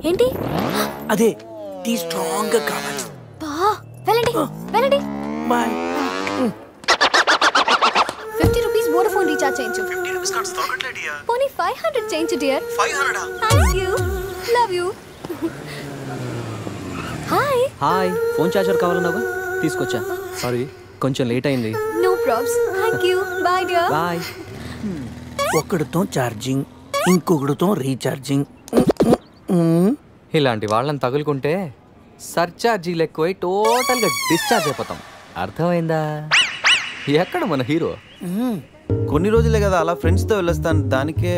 ఏంటి? అదే tea strong గా కావాలి. వెళ్ళండి వెళ్ళండి. బాయ్. 50 రూపీస్ వోడాఫోన్ రీఛార్జ్ చేయించు. 50 రూపీస్ కార్డ్స్ దొరకట్లేదు డియర్. పోనీ 500 చేయించు dear. 500. Thank you. Love you. Hi. Hi. Phone charger కావాలన్నావా? తీసుకొచ్చా. సారీ కొంచెం లేట్ అయింది. No probs. Thank you. Bye dear. Bye. ఒకడితో ఛార్జింగ్, ఇంకొకడితో రీఛార్జింగ్. ఇలాంటి వాళ్ళని తగులుకుంటే సర్చార్జీలు ఎక్కువై టోటల్గా డిశ్చార్జ్ అయిపోతాం. అర్థమైందా? ఎక్కడ మన హీరో? కొన్ని రోజులే కదా అలా ఫ్రెండ్స్ తో వెళ్ళొస్తాను. దానికే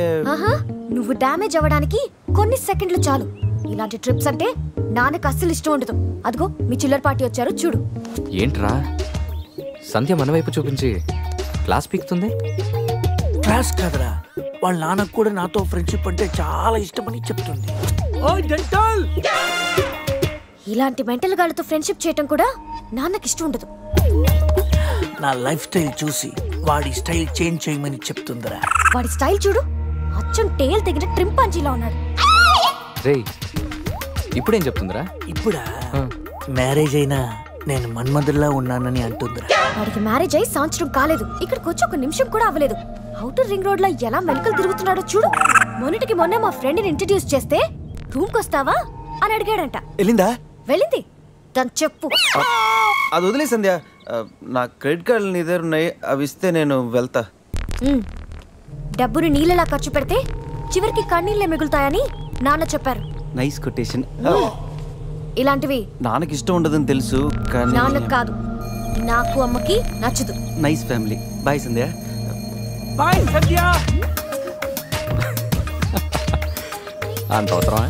నువ్వు డ్యామేజ్ అవ్వడానికి కొన్ని సెకండ్లు చాలు. ఇలాంటి ట్రిప్స్ అంటే నాన్నకు అస్సలు ఇష్టం ఉండదు. అదిగో మీ చిల్లర పార్టీ వచ్చారు చూడు. ఏంట్రా సంధ్య మన వైపు చూపించి క్లాస్ పీకుతుంది? క్లాస్ కాదురా, వాళ్ళ నాన్నకు కూడా నాతో ఫ్రెండ్షిప్ అంటే చాలా ఇష్టమని చెప్తుంది. ఇలాంటి మెంటల్ గాళ్ళతో ఫ్రెండ్షిప్ చేయటం కూడా నాన్నకి ఇష్టం ఉండదు. నా లైఫ్ స్టైల్ చూసి వాడి స్టైల్ చేంజ్ చేయమని చెప్తుందిరా. వాడి స్టైల్ చూడు, అచ్చం టేల్ తెగిన ట్రింపాంజీలా ఉన్నాడు. రేయ్ ఇప్పుడేం చెప్తుందిరా? ఇప్పుడా మ్యారేజ్ అయినా నేను మన్మధుల్లా ఉన్నానని అంటుందిరా. వాడికి మ్యారేజ్ అయ్యి సంవత్సరం కాలేదు. ఇక్కడికి వచ్చి ఒక నిమిషం కూడా అవ్వలేదు. అవుటర్ రింగ్ రోడ్ లో ఎలా మెలకలు తిరుగుతున్నాడో చూడు. మొన్నటికి మొన్న మా ఫ్రెండ్ ని ఇంట్రడ్యూస్ చేస్తే రూమ్ కొస్తావా అని అడిగాడంట. వెళ్ళిందా? వెళ్ళింది. తను చెప్పు. అది వదిలే సంధ్య. నా క్రెడిట్ కార్డులు నీ దగ్గర ఉన్నాయి, అవి ఇస్తే నేను వెళ్తా. డబ్బుని నీళ్ళలా ఖర్చు పెడితే చివరికి కన్నీళ్ళే మిగులుతాయని నాన్న చెప్పారు. Nice quotation. ఇలాంటివి నాన్నకి ఇష్టం ఉండదని తెలుసు కానీ నాన్నకు కాదు, నాకు అమ్మకి నచ్చదు. Nice family. బాయ్ సంధ్య. బాయ్ సంధ్య. అంత అవసరమా?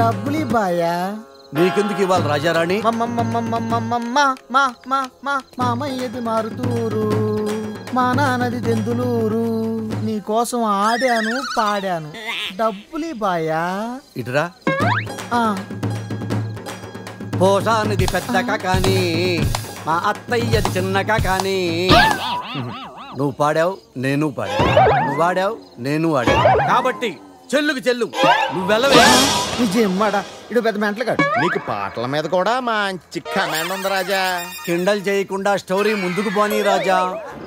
డబ్బులు బాయా. నీకెందుకు ఇవ్వాలి రాజారాణి? మామయ్యది మారుతూరు, మా నాన్నది దెందులూరు. నీ కోసం ఆడాను పాడాను. డబ్బులు బాయా. ఇటురా. పోషానిది పెద్దక కానీ మా అత్తయ్యది చిన్నక కానీ. నువ్వు పాడావు, నేను పాడావు. నువ్వు వాడావు, నేను వాడావు. కాబట్టి చెల్లుకు చెల్లు. నువ్వు వెళ్ళవే. నిజమ్మడా, ఇడు పెద్ద మెంటలు కాదు. నీకు పాటల మీద కూడా మంచి కమాండ్ ఉంది రాజా. కిండల్ చేయకుండా స్టోరీ ముందుకు పోనీ రాజా.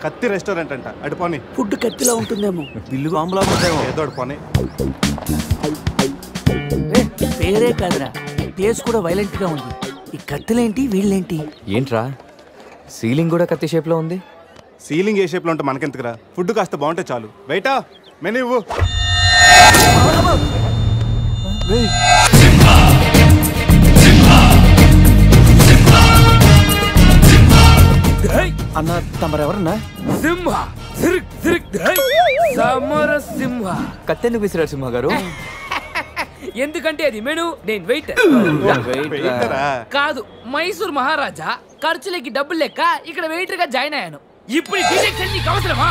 కత్తి రెస్టారెంట్ అంట, అడుపోని. ఫుడ్ కత్తిలా ఉంటుందేమో. బిల్లు బాంబులా ఉంటుందేమో. ఏదో అడుపోని. పేరే కాదురా, ప్లేస్ కూడా వైలెంట్ గా ఉంది. ఈ కత్తులేంటి, వీళ్ళేంటి? ఏంట్రా సీలింగ్ కూడా కత్తి షేప్ లో ఉంది? సీలింగ్ ఏ షేప్ లో ఉంటే మనకెందుకురా, ఫుడ్ కాస్త బాగుంటే చాలు. బయట మెనూ ఇవ్వు. అన్న తమరెవరన్నా? సింహ సమర సింహ. కత్తెందుకు విసిరారు సింహ గారు? ఎందుకంటే అది మెను, నేను వెయిట్ కాదు. మైసూర్ మహారాజా ఖర్చులకి డబ్బులు లెక్క ఇక్కడ వెయిటర్ గా జాయిన్ అయ్యాను. ఇప్పుడు అవసరమా?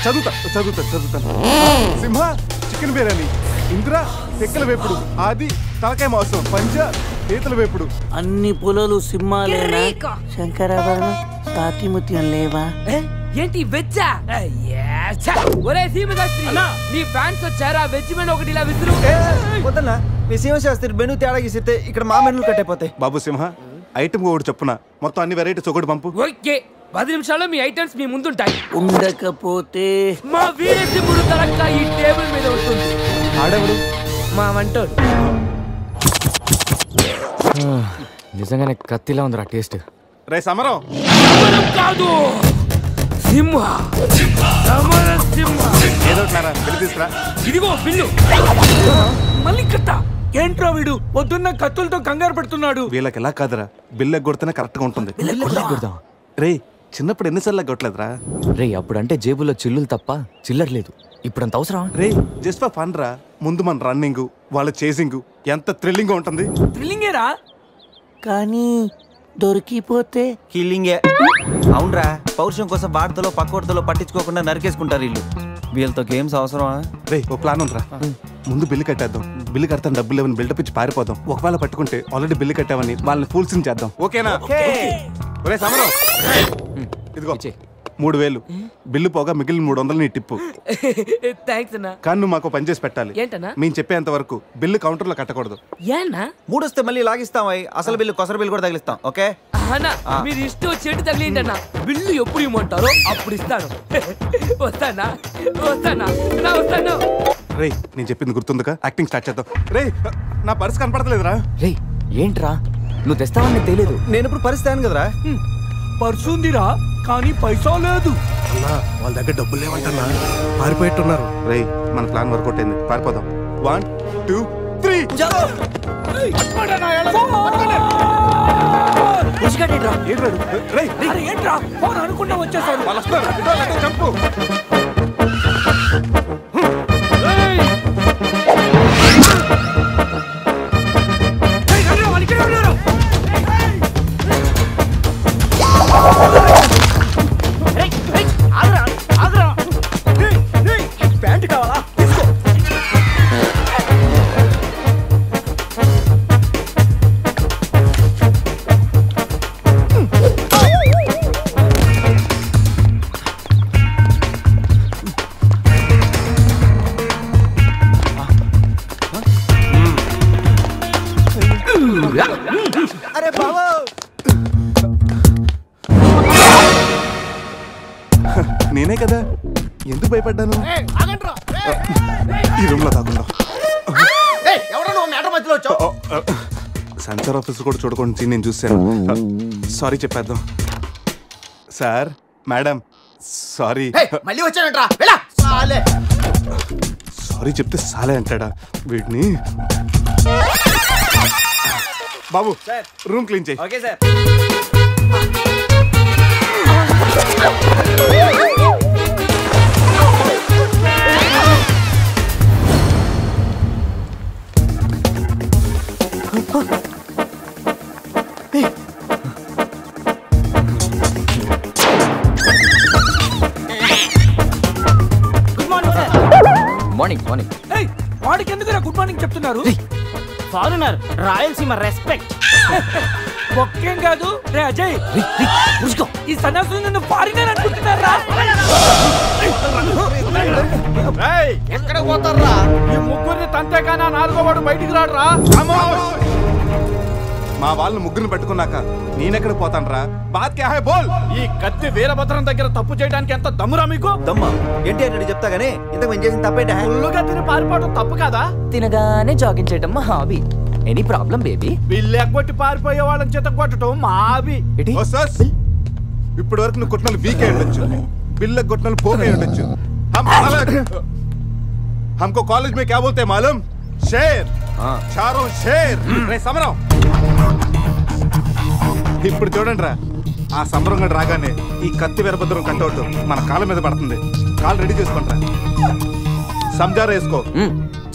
చదువుతాను. సింహ చికెన్ బిర్యానీ, ఇంద్ర తెక్కల వేపుడు, ఆది తలకాయ మాంసం, పంజ పీతల వేపుడు. అన్ని పొలాలు సింహాలేనా? శంకరాభరణ సాతిముత్యం లేవా? ఏంటి వెజ్జా? ఒరే సీమశాస్త్రి, నీ ఫ్యాన్స్ వచ్చారా? వెజ్ మెను ఒకటి ఇలా విసురు. వద్దన్నా, మీ సీమశాస్త్రి మెను తేడా గీసితే ఇక్కడ మా మెనూలు కట్టయిపోతాయి. బాబు సింహ, ఐటమ్ ఒకటి చెప్పున మొత్తం అన్ని వెరైటీస్ ఒకటి పంపు. ఓకే, 10 నిమిషాల్లో మీ ఐటమ్స్ మీ ముందుంటాయి. ఉండకపోతే మా వీరసింహుడు తరక్క ఈ టేబుల్ మీద ఉంటుంది. ఆడెవడు? మా వంటోడు. నిజంగానే కత్తిలా ఉందిరా టేస్ట్. రే సమరం కాదు, సింహ సమర సింహ. ఏదో బిల్లు తీసుకురా. ఇదిగో బిల్లు. మళ్ళీ కత్త. ఏంట్రా వీడు పొద్దున్న కత్తులతో కంగారు పెడుతున్నాడు? వీళ్ళకి ఎలా కాదురా, బిల్లు ఎగ్గొడితేనే కరెక్ట్ గా ఉంటుంది. రే చిన్నప్పుడు ఎన్నిసార్లు ఎగ్గొట్టలేదురా? రే అప్పుడంటే జేబులో చిల్లులు తప్ప చిల్లర లేదు. ఇప్పుడంత అవసరం? రే జస్ట్ ఫర్ ఫన్ రా. ముందు మన రన్నింగ్, వాళ్ళ చేసింగ్ ఎంత థ్రిల్లింగ్ గా ఉంటుంది. థ్రిల్లింగేరా, కానీ దొరికిపోతే కిల్లింగే. అవునరా, పౌరుషం కోసం వార్తలో పక్కోడతలో పట్టించుకోకుండా నరికేసుకుంటారు వీళ్ళు. వీళ్ళతో గేమ్స్ అవసరమా? రే ఓ ప్లాన్ ఉందిరా. ముందు బిల్లు కట్టేద్దాం. బిల్లు కడతాను డబ్బులు లేవని బిల్డప్ ఇచ్చి పారిపోదాం. ఒకవేళ పట్టుకుంటే ఆల్రెడీ బిల్లు కట్టామని వాళ్ళని ఫూల్సింగ్ చేద్దాం. ఓకేనా? ఒరే సమరం, ఇదిగో 3000 బిల్లు పోగా మిగిలిన 300 నీ టిప్పు. థ్యాంక్స్ అన్నా. కానీ నువ్వు మాకు పని చేసి పెట్టాలి. ఏంటన్నా? మేము చెప్పేంత వరకు బిల్లు కౌంటర్ లో కట్టకూడదు. ఏనా 3 వస్తే మళ్ళీ లాగిస్తాం. అసలు బిల్లు కొసర బిల్లు కూడా తగిలిస్తాం. ఓకే అన్నా, మీరు ఇష్టం వచ్చేట్టు తగిలిండి అన్న. బిల్లు ఎప్పుడు ఇమ్మంటారో అప్పుడు ఇస్తాను. వస్తానా వస్తాను. రే నేను చెప్పింది గుర్తుందిగా? యాక్టింగ్ స్టార్ట్ చేద్దాం. రే నా పర్స్ కనపడలేదురా. రే ఏంట్రా నువ్వు తెస్తావని తెలియదు. నేను ఇప్పుడు పరిస్థితి కదరా. పర్సుందిరా కానీ పైసా లేదు. వాళ్ళ దగ్గర డబ్బులు లేవంటన్నా, పారిపోయేట్టున్నారు. రే మన ప్లాన్ వర్కౌట్ అయింది, పారిపోదాం. 1 2 3 ఏంట్రా ఫోన్ అనుకుంటా వచ్చేసారు. వాళ్ళు వస్తారు. చంపు. ప్యాంట్ కావాలా? అరే బాబు, నేనే కదా, ఎందుకు భయపడ్డాను? ఈ రూమ్ లో దాకుండా సెన్సార్ ఆఫీసర్ కూడా చూడకుండా నేను చూశాను. సారీ చెప్పేద్దాం. Sir madam sorry. మళ్ళీ వచ్చానంట్రా. సారీ చెప్తే సాలే అంటాడా వీడిని? బాబు రూమ్ క్లీన్ చేయి. Okay sir. Morning morning. వాడికి ఎందుకు గుడ్ మార్నింగ్ చెప్తున్నారు? Foreigner, Rayalaseema respect. ఒక్కేం కాదు రే అజయ్, ఈ సన్యాసులు నిన్ను ఫారినర్ అనుకుంటున్నారా? ఎక్కడ పోతారా? ఈ ముగ్గురిని తంతే కానీ 4వ వాడు బయటికి రాడురా. మా వాళ్ళని ముగ్గురిని పెట్టుకున్నాక నేనెక్కడ పోతాను రా? బాత్ క్యా హై బోల్. ఈ కత్తి వీరభద్రం దగ్గర తప్పు చేయడానికి ఎంత దమ్మురా మీకు? దమ్మా ఏంటి అని చెప్తా గానీ ఇంతకు మేము చేసిన తప్పేంటి? ఫుల్లుగా తిని పారిపోవడం తప్పు కదా? తినగానే జాగింగ్ చేయడం మా hobby. Any problem baby? Bill ఎగ్గొట్టి పారిపోయే వాళ్ళని చేత కొట్టడం మా హాబీ. ఇప్పటి వరకు నువ్వు కొట్టిన బీకే ఉండొచ్చు, బిల్లు కొట్టిన పోకే ఉండొచ్చు. हमको कॉलेज में क्या बोलते हैं मालूम? शेर. चारों शेर. రే సమరం, ఇప్పుడు చూడండి రా, ఆ సమరం గడు రాగానే ఈ కత్తి వీరభద్రం కట్అవుట్ మన కాళ్ళ మీద పడుతుంది. కాళ్ళు రెడీ చేసుకుంటా. సంజారా వేసుకో.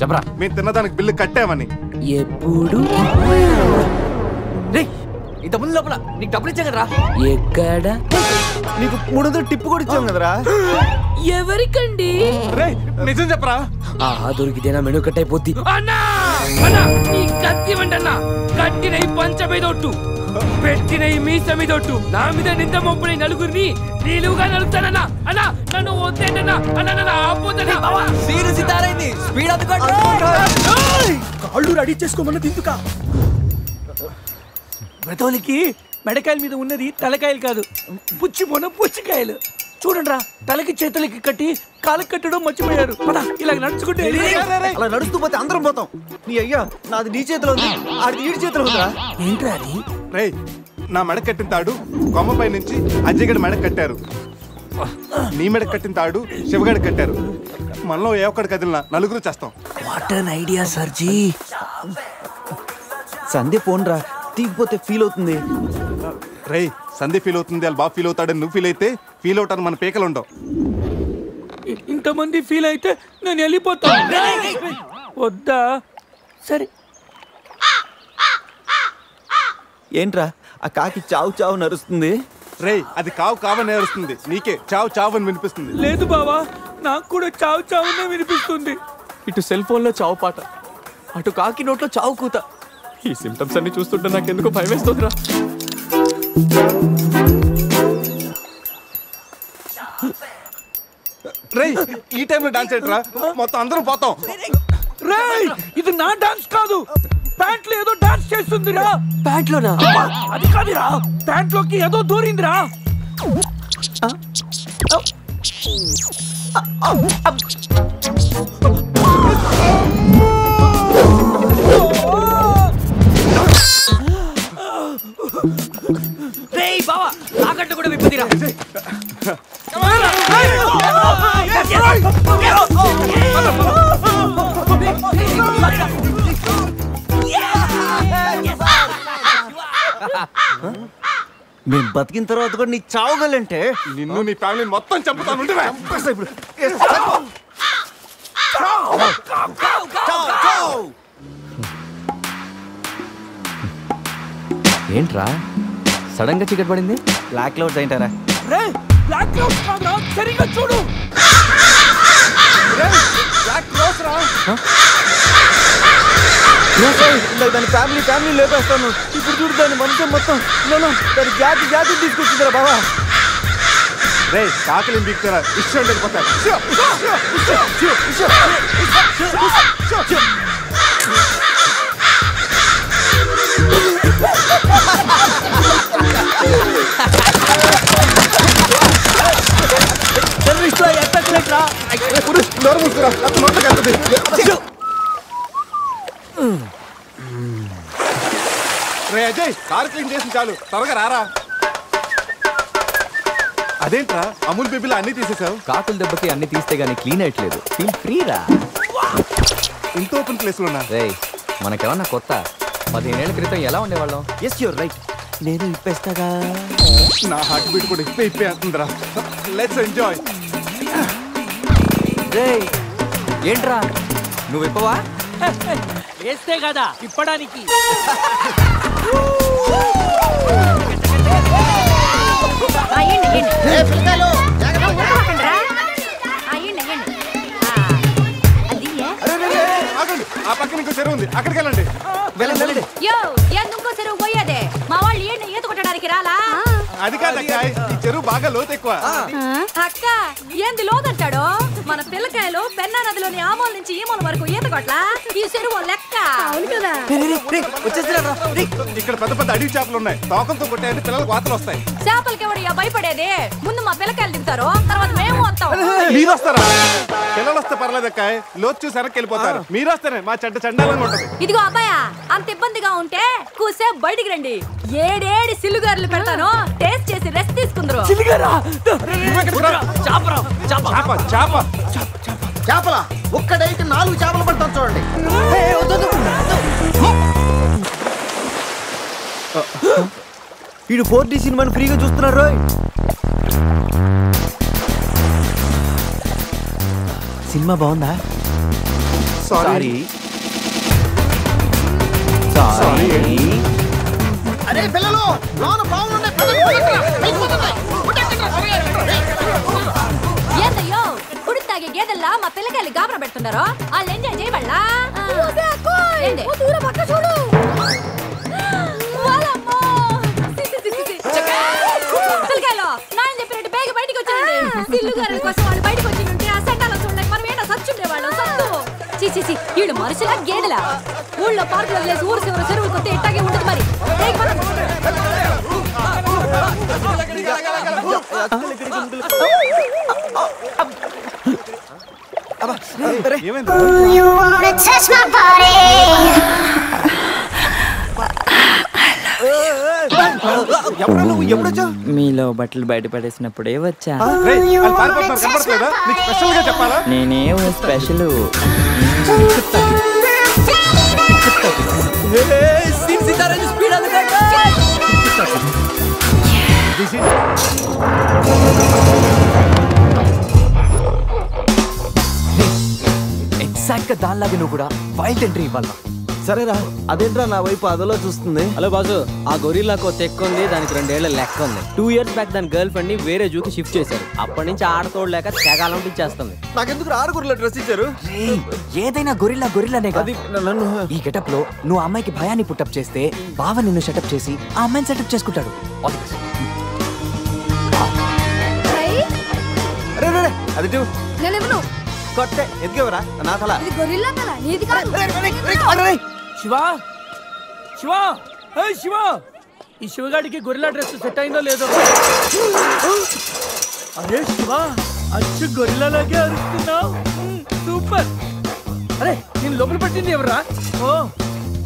చెప్పరా, మేము తిన్నదానికి బిల్లు కట్టామని. ఎప్పుడు ఇంత ముందు లోపల నీకు డబ్బులు ఇచ్చా కదరా? ఎక్కడ? నీకు 300 టిప్పు కూడా ఇచ్చాం కదరా. ఎవరికండి? నిజం చెప్పరా? దొరికితేనా మెను కట్ అయిపోద్ది. అన్నా ఈ కత్తి వంటన్నా, కట్టిన ఈ పంచ మీదొట్టు, పెట్టిన ఈ మీస మీదొట్టు, నా మీద నింద మొప్పుని నలుగురిని నీలుగా నలుగుతానన్నా. అన్నా నన్ను వద్దేంటన్నా, అన్నా నన్ను ఆపోతన్నా. స్పీడ్ అందుకోండి. కాళ్ళు రెడీ చేసుకోమన్నది ఎందుకా? బ్రతోలికి మెడకాయల మీద ఉన్నది తలకాయలు కాదు, పుచ్చికాయలు. చూడండి రా, తలకి చేతులకి కట్టి కాళ్ళకి కట్టడం మర్చిపోయారు. ఇలా నడుచుకుంటే అలా నడుస్తూ పోతే అందరం పోతాం. నీ అయ్యా నాది నీ చేతిలో ఉంది, ఆడి ఈడి చేతిలో ఉందిరా. ఏంట్రా అది? రే నా మెడ కట్టిన తాడు కొమ్మపై నుంచి అజయ్ గడి మెడ కట్టారు. నీ మెడ కట్టిన తాడు శివగడి కట్టారు. మనలో ఏ ఒక్కడి కదిలినా నలుగురు చేస్తాం. What an idea సర్జీ. Sandhya phone రా, తీగిపోతే ఫీల్ అవుతుంది. రే సంధ్య ఫీల్ అవుతుంది, వాళ్ళు బాగా ఫీల్ అవుతాడని నువ్వు ఫీల్ అయితే ఫీల్ అవుతాను మన పేకలు ఉండవు. ఇంతమంది ఫీల్ అయితే నేను వెళ్ళిపోతాను. వద్దా? సరే. ఏంట్రా ఆ కాకి చావు చావు నరుస్తుంది? రే అది కావు కావని నేరుస్తుంది, నీకే చావు చావు అని వినిపిస్తుంది. లేదు బావా, నాకు కూడా చావు చావునే వినిపిస్తుంది. ఇటు సెల్ ఫోన్లో చావు పాట, అటు కాకి నోట్లో చావు కూత. ఈ సిమ్టమ్స్ అన్ని చూస్తుంటే నాకెందుకో భయం వేస్తుందిరా. రేయ్ ఈ టైంలో డాన్స్ ఏంట్రా? మొత్తం అందరం పోతాం. రేయ్ ఇది నా డాన్స్ కాదు, ప్యాంట్లో ఏదో డాన్స్ చేస్తుందిరా. ప్యాంట్లోనా? అది కాదురా, ప్యాంట్లోకి ఏదో దూరిందిరా. రేయ్ బావా, తాకట్టు కూడా విప్పదిరా. మేము బతికిన తర్వాత కూడా నీ చావుగలంటే నిన్ను నీ ఫ్యామిలీని మొత్తం చంపుతాను. ఏంట్రా సడన్ గా చీకటి పడింది? బ్లాక్ క్లౌడ్స్ ఏంటారా? రే బ్లాక్ క్లౌడ్స్ కాదురా, సరిగ్గా చూడు. దాని ఫ్యామిలీ లేపేస్తాను. ఇప్పుడు చూడు దాని మనసు మొత్తం దాని జాతి తీసుకొచ్చిందిరా బాబా. రే కాకలిని దిగుతారా? ఇష్టం లేకపోతారు. రే అజయ్, కారు క్లీన్ చేసి చాలు, త్వరగా రారా. అదేంట్రా అమూల్ బేబీలో అన్ని తీసేసావు? కాకుల దెబ్బకి అన్ని తీస్తే గానీ క్లీన్ అయ్యట్లేదు. ఫీల్ ఫ్రీ రా. ఇంత ఓపెన్ ప్లేస్ ఉన్నా. రే మనకేమన్నా కొత్త? 15 ఏళ్ల క్రితం ఎలా ఉండేవాళ్ళం? Yes you're right. నేను ఇప్పేస్తాగా. నా హార్ట్ బీట్ కూడా ఇప్పే అంటుందిరా. Let's enjoy. రే ఏంట్రా నువ్వు ఇప్పవా? వేస్తే కదా ఇప్పడానికి. ఆ పక్కన ఇంకో చెరువు ఉంది, అక్కడికి వెళ్ళండి. ఎందుకో చెరువు పోయేదే? మా వాళ్ళు ఈత కొట్టడానికి రాలా? అది కాదక్క, ఈ చెరువు బాగా లోతు ఎక్కువ. అక్క ఏంది లోదంటాడు? మన పిల్లకాయలు పెన్నా నదిలోని ఆ మూల నుంచి ఈ మూల వరకు ఈత కొట్లా. ఈ చెరువు లెక్క. అవును కదా. ఇక్కడ పెద్ద పెద్ద అడవి చేపలు ఉన్నాయి. తోకంతో కొట్టాయంటే పిల్లలకు వాతలు వస్తాయి. చేపలకి ఎవడయ్యా భయపడేది? ముందు మా పిల్లకాయలు దిగుతారు, తర్వాత మేము వస్తాం. మీరు వస్తారా? పిల్లలు వస్తే పర్లేదక్క, లోతు చూసి వెనక్కి వెళ్ళిపోతారు. మీరు వస్తేనే మా చండాలంగా ఉంటది. ఇదిగో అబ్బాయా, అంత ఇబ్బందిగా ఉంటే కూసే బయటికి రండి. 7 సిల్లుగారులు పెడతాను, టేస్ట్ చేసి రెస్ట్ తీసుకుందరు. చేపల ఒక్కడైతే 4 చేపలు పడతాను చూడండి. వీడు 4D సినిమాని ఫ్రీగా చూస్తున్నారు. సినిమా బాగుందా? సారీ. అరే పిల్లలు, లోన బాగున్నాయి. ఏందయ్యో కుడి తాగే గేదెల్లా మా పిల్లకాయలు గాబరా పెడుతున్నారో వాళ్ళు ఎంజాయ్ చేయబడలా? చూడు పిల్లకాయలు నాయన చెప్పినట్టు బేగ బయటకు వచ్చారండి. సిల్లుగారుల కోసం వాళ్ళు బయటకు వచ్చి ఉంటే ఆ సండాలో చూడలేక మనం ఏంటో సచ్చుండేవాళ్ళం. సత్తు చీచి వీళ్ళు మనుషులా గేదెలా? ఊళ్ళో పార్కులు వదిలేసి ఊరు చివరి చెరువులు కొత్త ఇట్టాగే ఉంటుంది. మరి మీలో బట్టలు బయట పడేసినప్పుడే వచ్చా. నేనే స్పెషల్. ఎగ్జాక్ట్ గా దానిలాగే నువ్వు కూడా వైల్డ్ ఎంట్రీ ఇవ్వాలా? సరేరా అదేంట్రా నా వైపు అదలో చూస్తుంది. హలో బాసు, ఆ గొరిల్లాకు తెక్క ఉంది, దానికి 2 ఏళ్ల లెక్క ఉంది. 2 years బ్యాక్ దాని గర్ల్ ఫ్రెండ్ ని వేరే జూకి షిఫ్ట్ చేశారు. అప్పటి నుంచి ఆడతోడలేక తెగాలం చేస్తుంది. నాకెందుకు 6 గొరిల్లా డ్రెస్ ఇచ్చారు? ఏదైనా గొరిల్లానే అది నన్ను ఈ గెటప్ లో నువ్వు అమ్మాయికి భయాన్ని పుట్టప్ చేస్తే బావ నిన్ను సెటప్ చేసి ఆ అమ్మాయిని సెటప్ చేసుకుంటాడు. అది కొట్టే ఎదిగేవరా నా తల. శివా శివా శివా, ఈ శివగాడికి గొరిల్లా డ్రెస్ సెట్ అయిందో లేదో. అరే శివా, అచ్చు గొరిల్లాలాగే అరుస్తున్నావు. సూపర్. అరే నేను లోపల పట్టింది ఎవరా? ఓ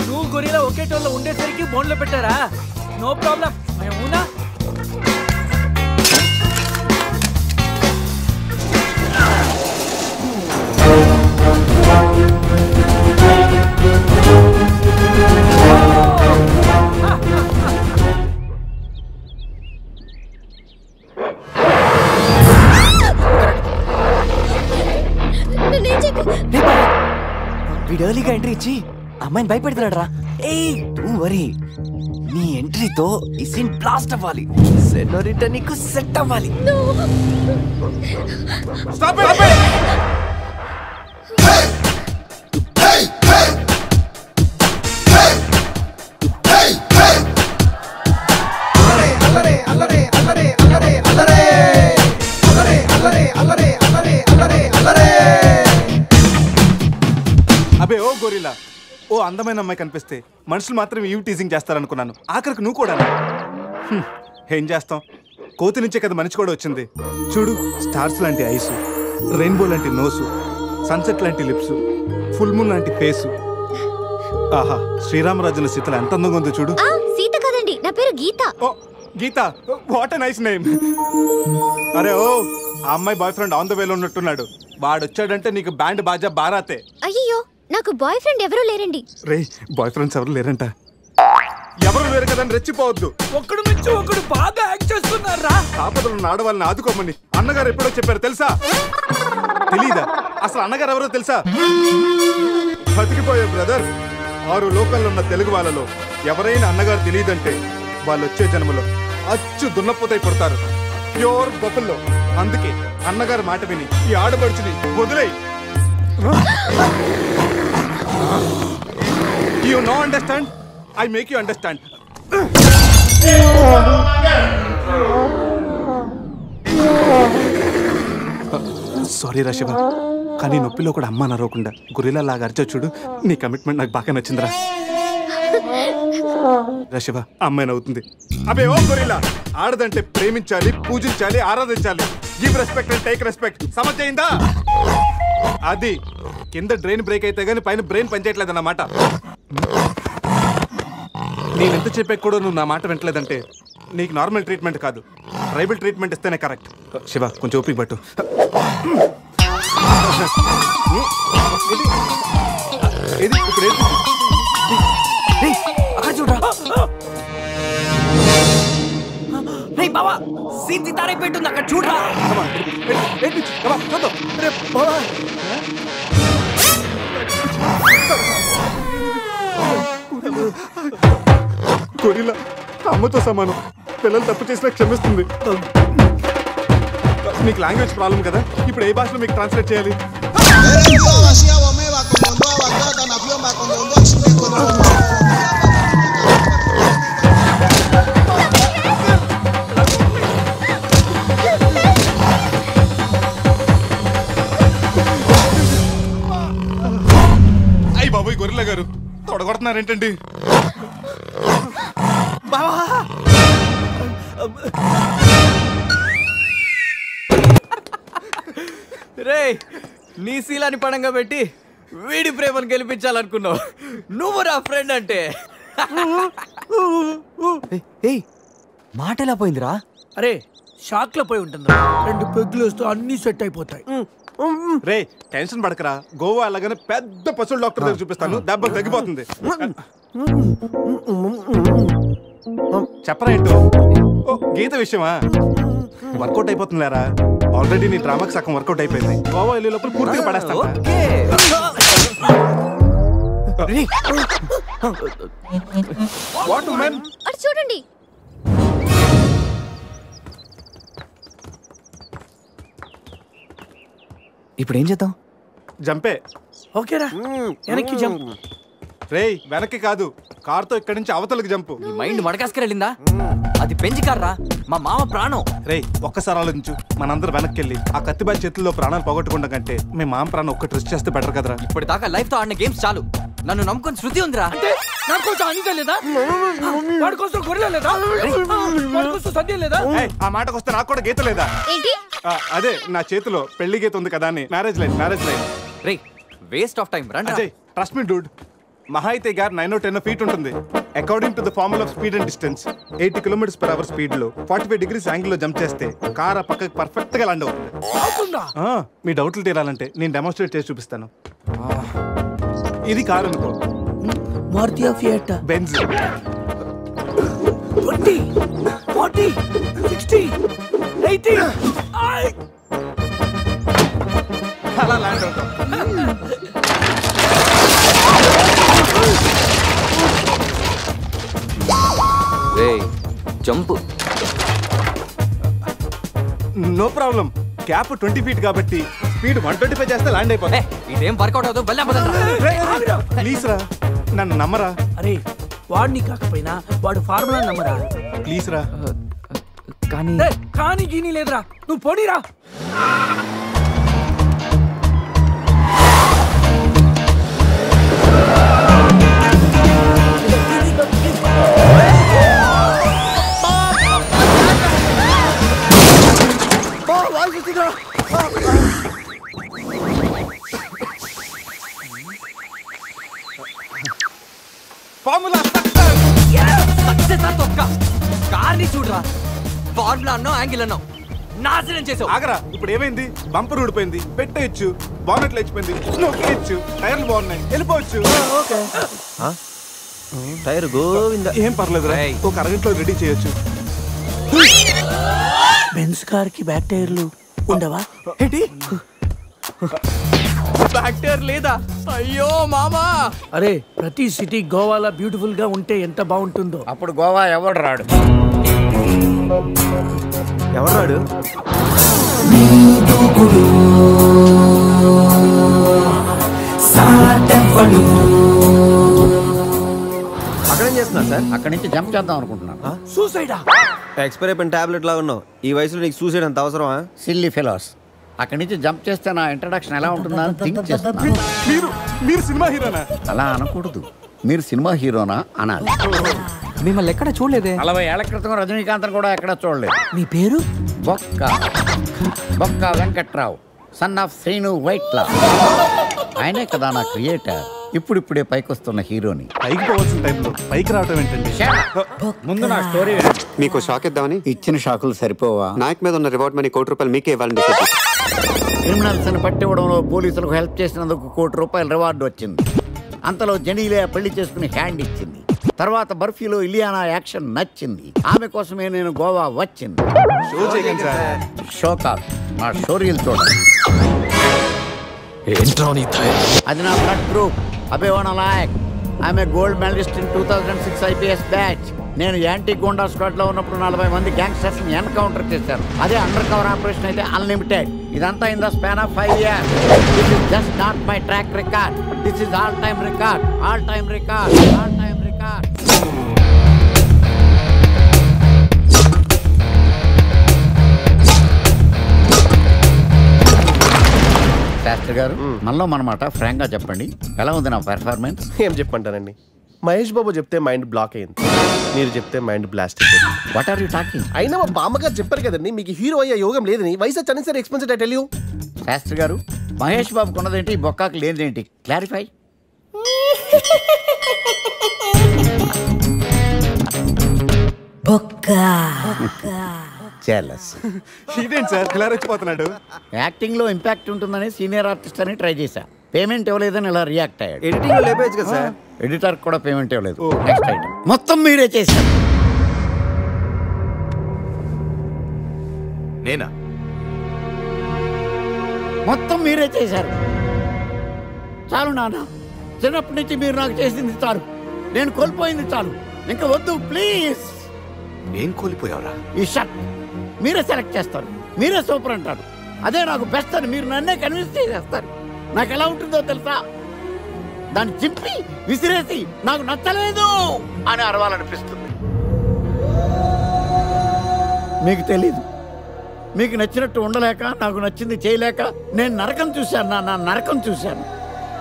నువ్వు గొరిల్లా ఒకే టోల్లో ఉండేసరికి బోన్లో పెట్టారా? No problem. అవునా? వీడు ఎర్లీగా ఎంట్రీ ఇచ్చి అమ్మాయిని భయపెడతాడు రా. ఏయ్ డోంట్ వరీ, నీ ఎంట్రీతో ఈ సీన్ బ్లాస్ట్ అవ్వాలి. సెనోరిటా నీకు సెట్ అవ్వాలి. Stop it. అబే ఓ గొరిల్లా, ఓ అందమైన అమ్మాయి కనిపిస్తే మనుషులు మాత్రం ఈవ్ టీజింగ్ చేస్తారనుకున్నాను. ఆఖరికి నువ్వు కూడా. ఏం చేస్తాం, కోతి నుంచే కదా మనిషి కూడా వచ్చింది. చూడు, స్టార్స్ లాంటి ఐసు, రెయిన్బో లాంటి నోసు, సన్సెట్ లాంటి లిప్స్, ఫుల్ మూన్ లాంటి ఫేసు. ఆహా, శ్రీరామరాజుల సీతలు ఎంత అందంగా ఉందో చూడు. సీత కదండి, నా పేరు గీత. ఓ గీత, వాట్ ఎ నైస్ నేమ్. అరే ఓ, ఆ అమ్మాయి బాయ్ ఫ్రెండ్ ఆన్ ద వేలో ఉన్నట్టున్నాడు. వాడు వచ్చాడంటే నీకు బ్యాండ్ బాజా బారాతే. అయ్యో, నాకు బాయ్ ఫ్రెండ్ ఎవరూ లేరండి. రే, బాయ్ ఫ్రెండ్స్ ఎవరు లేరంట. ఎవరు లేరు కదా రెచ్చిపోవద్దు. ఒక్కడు మించి ఒకడు బాగా యాక్ట్ చేస్తున్నారా? ఆపదలు ఆడవాళ్ళని ఆదుకోమని అన్నగారు ఎప్పుడో చెప్పారు తెలుసా? తెలీదా? అసలు అన్నగారు ఎవరో తెలుసా? బతికిపోయే బ్రదర్, 6 లోకల్లో ఉన్న తెలుగు వాళ్ళలో ఎవరైనా అన్నగారు తెలియదంటే వాళ్ళు వచ్చే జన్మలో అచ్చు దున్నపోతై పుడతారు. ప్యూర్ బొబ్బల్లో. అందుకే అన్నగారు మాట విని ఈ ఆడపడుచుని వదిలేయి. You no understand? I make you understand. Sorry రా శివ, కానీ నొప్పిలో కూడా అమ్మ నరవకుండా గొరిల్లా లాగా అరిచా చూడు. నీ కమిట్మెంట్ నాకు బాగా నచ్చిందిరా. శివ, అమ్మాయి నవ్వుతుంది. అబే ఓ గొరిల్లా, ఆడదంటే ప్రేమించాలి, పూజించాలి, ఆరాధించాలి. Give respect and take respect. సమర్థయిందా? అది కింద డ్రైన్ బ్రేక్ అయితే గానీ పైన బ్రెయిన్ పనిచేయట్లేదు అన్నమాట. నేను ఎంత చెప్పా కూడా నువ్వు నా మాట వింటలేదంటే నీకు నార్మల్ ట్రీట్మెంట్ కాదు, ట్రైబల్ ట్రీట్మెంట్ ఇస్తేనే కరెక్ట్. శివ, కొంచెం ఓపిక పట్టు. ఇది ఇప్పుడు బావా, సీన్ సితారే పెట్టుంది అక్కడ చూడరా. గొరిల్లా అమ్మతో సమానం. పిల్లలు తప్పు చేసినా క్షమిస్తుంది. మీకు లాంగ్వేజ్ ప్రాబ్లం కదా, ఇప్పుడు ఏ భాషలో మీకు ట్రాన్స్లేట్ చేయాలి? అయ్యి బాబోయ్, గొరిల్లా గారు తొడగొడుతున్నారేంటండి? రే, నీ శీలాన్ని పడంగా పెట్టి వీడి ప్రేమను గెలిపించాలనుకున్నావు. నువ్వు నా ఫ్రెండ్ అంటే. మాట ఎలా పోయిందిరా? అరే, షాక్ లో పోయి ఉంటుంది. 2 పెగ్గులు వస్తూ అన్ని సెట్ అయిపోతాయి. రే, టెన్షన్ పడకరా. గోవా అలాగనే పెద్ద పశువుల డాక్టర్ దగ్గర చూపిస్తాను, దెబ్బ తగ్గిపోతుంది. చెప్పరా ఏంటో? గీత విషయమా? వర్కౌట్ అయిపోతుందిలేరా. ఆల్రెడీ నీ డ్రామాకి సగం వర్కౌట్ అయిపోయింది. గోవా వెళ్ళే లోపల పూర్తిగా పడేస్తా. What women? అటు చూడండి. ఇప్పుడు ఏం చేద్దాం? జంపే. ఓకేరా, వెనక్కి జంప్. రేయ్ వెనక్కి కాదు, కార్తో ఇక్కడి నుంచి అవతలకి జంపు. నీ మైండ్ మడకాసుకెళ్ళిందా? అది పెంచి కార్రా, మా మామ ప్రాణం. రేయ్ ఒక్కసారి ఆలోచించు, మనందరూ వెనక్కి వెళ్ళి ఆ కత్తిబాయి చేతుల్లో ప్రాణాలు పోగొట్టుకుంటాం కంటే మీ మామ ప్రాణం ఒక్క ట్రెస్ట్ చేస్తే బెటర్ కదరా. ఇప్పుడు దాకా లైఫ్ తో ఆడిన గేమ్స్ చాలు. నన్ను నమ్ముకొని శృతి ఉందిరా. నా కోసం అనిత లేదా? వాడి కోసం గొర్రె లేదా? వాడి కోసం సద్య లేదా? ఆ మాటకు వస్తే నాకు కూడా గీత లేదా? అదే నా చేతిలో పెళ్లి గీత ఉంది కదా అని. Marriage line. Ray waste of time. రండి. ట్రస్ట్ మీ డూడ్, మహా అయితే గారు 9 or 10 feet ఉంటుంది. According to the formula of speed and distance 80 km/h speed లో 45 degrees యాంగిల్ లో జంప్ చేస్తే కార్ ఆ పక్కకి పర్ఫెక్ట్ గా ల్యాండ్ అవుతుంది. మీ డౌట్లు తీరాలంటే నేను డెమోన్స్ట్రేట్ చేసి చూపిస్తాను. ఇది కారు అనుకో, మారుతి ఫియట్, బెంజ్. 20, 40, 60, 80 అలా ల్యాండ్ అవుతాం. Jump no problem. Cap 20 feet కాబట్టి స్పీడ్ 125 చేస్తే ల్యాండ్ అయిపోతుంది. ఇదేం వర్కౌట్ అవుతుంది. ప్లీజ్ రా, నన్ను నమ్మరా. అరే వాడిని కాకపోయినా వాడు ఫార్ములా నమ్మరా. ప్లీజ్ రా. కానీ గీని లేదురా, నువ్వు పోనీరా. ఫార్ములా కార్ని చూడరా. ఫార్ములా అన్నావు, యాంగిల్ అన్నావు, నాశనం చేసావు. ఆగరా, ఇప్పుడు ఏమైంది? బంపర్ ఊడిపోయింది, పెట్టేయచ్చు, బానెట్ లేచిపోయింది, నొక్కేయచ్చు, టైర్లు బాగున్నాయి, వెళ్ళిపోవచ్చు. టైర్ గోవింద. ఏం పర్లేదురా, ఒక అరగంటలో రెడీ చేయొచ్చు. బెంజ్ కార్ కి బ్యాక్ టైర్లు ఉండవా? ఏంటి బ్యాక్ టైర్ లేదా? అయ్యో మామా. అరే ప్రతి సిటీ గోవాలో బ్యూటిఫుల్ గా ఉంటే ఎంత బాగుంటుందో. అప్పుడు గోవా ఎవడు రాడు. ఎవరు రాడు? అక్కడేం చేస్తున్నా సార్? అక్కడి నుంచి జంప్ చేద్దాం అనుకుంటున్నాను. సూసైడా? ఎక్స్పైర్ అయిపోయిన టాబ్లెట్ లా ఉన్నావు. ఈ వయసులో నీకు సూసైడ్ అంత అవసరమా? Silly fellows. అక్కడి నుంచి జంప్ చేస్తే నా ఇంట్రడక్షన్ ఎలా ఉంటుందా అని థింక్ చేస్తున్నాను. మీరు సినిమా హీరోనా? అలా అనకూడదు, మీరు సినిమా హీరోనా అనాలి. మిమ్మల్ని ఎక్కడ చూడలేదే. 40 ఏళ్ల క్రితం రజనీకాంత్ కూడా ఎక్కడ చూడలేదు. మీ పేరు? బొక్క వెంకట్రావు, సన్ ఆఫ్ శ్రీను వైట్లా. ఆయనే కదా నా క్రియేటర్. ఇప్పుడిప్పుడే పైకి వస్తున్న హీరోని. పైకి పోవాల్సిన టైంలో పైకి రావటం ఏంటండి? ముందు నా స్టోరీ మీకు షాక్ ఇద్దామని. ఇచ్చిన షాకులు సరిపోవా? నాయక్ మీద ఉన్న రివార్డ్ మనీ ₹1 మీకే ఇవ్వాలని డిసైడ్ చేశాను. క్రిమినల్స్ ని పట్టివ్వడంలో పోలీసులకు హెల్ప్ చేసినందుకు ₹1 రివార్డు వచ్చింది. అంతలో జనీలే పెళ్లి చేసుకుని హ్యాండ్ ఇచ్చింది. తర్వాత బర్ఫీలో ఇలియానా యాక్షన్ నచ్చింది. ఆమె కోసమే నేను గోవా వచ్చింది. షో కాదు, నా స్టోరీలు చూడండి. అది నా బ్లడ్ గ్రూప్. అభివాణ లాయక్. ఆమె gold medalist in 2006 IPS batch. నేను యాంటీ గోండా స్క్వాడ్ లో ఉన్నప్పుడు 40 మంది గ్యాంగ్స్టర్స్ ని ఎన్కౌంటర్ చేశారు. అదే అండర్ కవర్ ఆపరేషన్ అయితే అన్లిమిటెడ్. ఇదంతా in the span of 5 years. This is just not my track record. This is all time record. All time record. All time record. Shastri గారు, మనలో మనమాట ఫ్రాంక్ గా చెప్పండి, ఎలా ఉంది నా పెర్ఫార్మెన్స్? ఏం చెప్పంటానండి, మహేష్ బాబు చెప్తే మైండ్ బ్లాక్ అయింది, మీరు చెప్తే మైండ్ బ్లాస్ట్ అయిపోయింది. What are you talking? అయినా మా బామ్మగారు చెప్పారు కదండి మీకు హీరో అయ్యే యోగం లేదని. వయసు వచ్చి sir expensive I tell you. Shastri గారు, మహేష్ బాబుకు ఉన్నదేంటి, బొక్కాకు లేదేంటి? క్లారిఫై. ఇదేంటి సార్ ఇలా రెచ్చిపోతున్నాడు? యాక్టింగ్ లో ఇంపాక్ట్ ఉంటుందని సీనియర్ ఆర్టిస్ట్ అని ట్రై చేశా. పేమెంట్ ఇవ్వలేదని ఇలా రియాక్ట్ అయ్యాడు. ఎడిటింగ్ లో లేపేయచ్చు కదా సార్. ఎడిటర్ కూడా పేమెంట్ ఇవ్వలేదు. నెక్స్ట్ ఐటమ్ మొత్తం మీరే చేశారు. నేనా? మొత్తం మీరే చేశారు. చాలు నాన్న, చిన్నప్పటి నుంచి మీరు నాకు చేసింది చాలు, నేను కోల్పోయింది చాలు, ఇంకా వద్దు ప్లీజ్. ఏం కోల్పోయావురా? ఈ షర్ట్ మీరే సెలెక్ట్ చేస్తారు, మీరే సూపర్ అంటారు, అదే నాకు బెస్ట్ అని మీరు నన్నే కన్విన్స్ చేసేస్తారు. నాకు ఎలా ఉంటుందో తెలుసా? దాన్ని చింపి విసిరేసి నాకు నచ్చలేదు అని అరవాలనిపిస్తుంది. మీకు తెలీదు, మీకు నచ్చినట్టు ఉండలేక, నాకు నచ్చింది చేయలేక నేను నరకం చూశాను. నా నరకం చూశాను.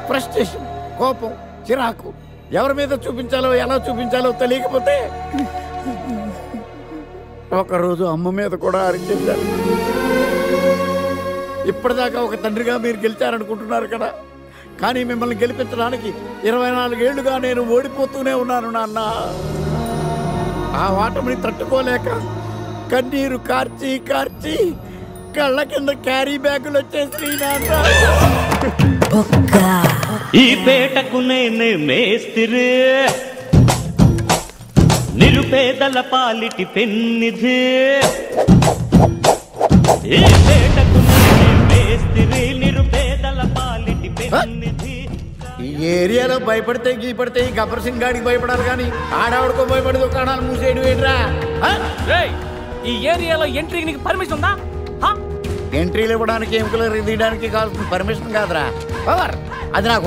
ఫ్రస్ట్రేషన్, కోపం, చిరాకు, ఎవరి మీద చూపించాలో ఎలా చూపించాలో తెలియకపోతే ఒకరోజు అమ్మ మీద కూడా అరిచేశాను. ఇప్పటిదాకా ఒక తండ్రిగా మీరు గెలిచారనుకుంటున్నారు కదా, కానీ మిమ్మల్ని గెలిపించడానికి 24 ఏళ్లుగా నేను ఓడిపోతూనే ఉన్నాను నాన్న. ఆ ఓటమిని తట్టుకోలేక కన్నీరు కార్చి కార్చి కళ్ళ కింద క్యారీ బ్యాగులు వచ్చేసి నాన్న. ఈ పేటకు నేనే మేస్తిరి, నిరుపేదల పాలిటి పెన్నిధి. ఈ పేటకు నేనే మేస్తిరి, నిరుపేదల పాలిటి పెన్నిధి. ఈ ఏరియాలో భయపడితే గీపడితే ఈ గబ్బర్ సింగ్ గాడికి భయపడాలి, కానీ ఆడవాడికో భయపడి దుకాణాలు మూసేయడం ఏంట్రా? ఈ ఏరియాలో ఎంట్రీకి నీకు పర్మిషన్ ఉందా? ఎంట్రీలు ఇవ్వడానికి, ఎముకలు తీయడానికి కావాల్సిన పర్మిషన్ కాదురా, పవర్. అది నాకు